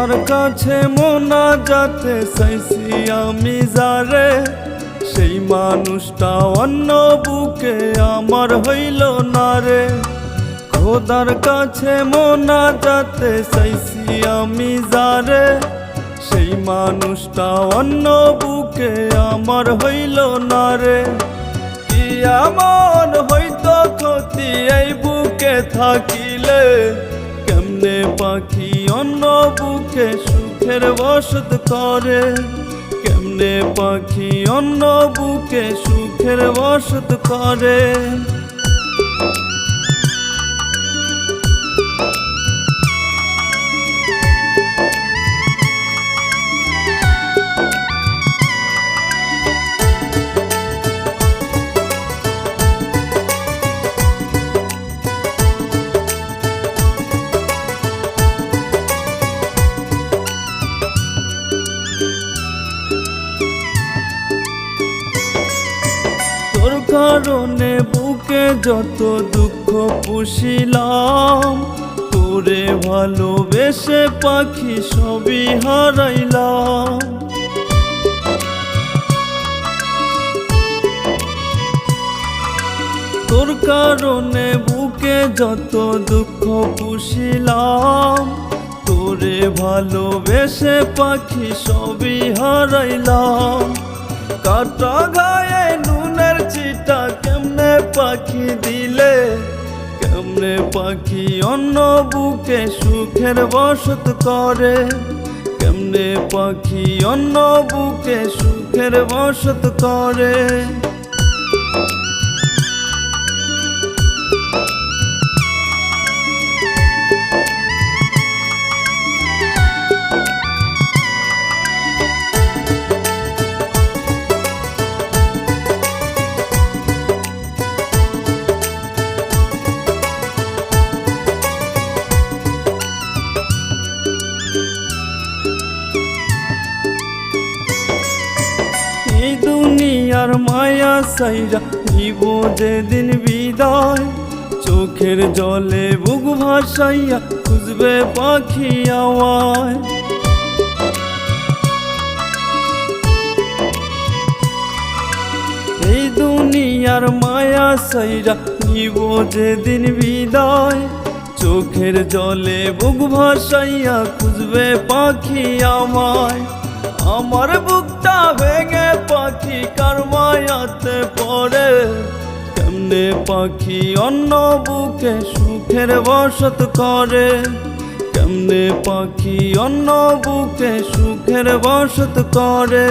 খোদার কাছে মোনাজাতে চাইছি আমি যারে, সেই মানুষটা অন্য বুকে আমার হইল না রে। খোদার কাছে মোনাজাতে চাইছি আমি যারে, সেই মানুষটা অন্য বুকে আমার হইল না রে। কি এমন হইতো ক্ষতি এই বুকে থাকিলে, কেমনে পাখি অন্য বুকে সুখের বসত করে, কেমনে পাখি অন্য বুকে সুখের বসত করে। তোর কারণে বুকে যত দুঃখ পুষিলাম, তোরে ভালোবেসে পাখি সবই হারাইলাম। তোর কারণে বুকে যত দুঃখ পুষিলাম, তোরে ভালোবেসে পাখি সবই হারাইলাম। কাটা গায়ে নুনের চিটা কেমনে পাখি দিলে, কেমনে পাখি অন্য বুকে সুখের বসত করে, কেমনে পাখি অন্য বুকে সুখের বসত করে। এই দুনিয়ার মায়া সাইরা নিব যেদিন বিদায়, চোখের জলে বুক ভাসাইয়া খুঁজবে পাখি আমায়। এই দুনিয়ার মায়া সাইরা নিব যেদিন বিদায়, চোখের জলে বুক ভাসাইয়া খুঁজবে পাখি আমায়। আমার বুকটা ভেঙে পাখি কার মায়াতে পড়ে, কেমনে পাখি অন্য বুকে সুখের বসত করে, কেমনে পাখি অন্য বুকে সুখের বসত করে।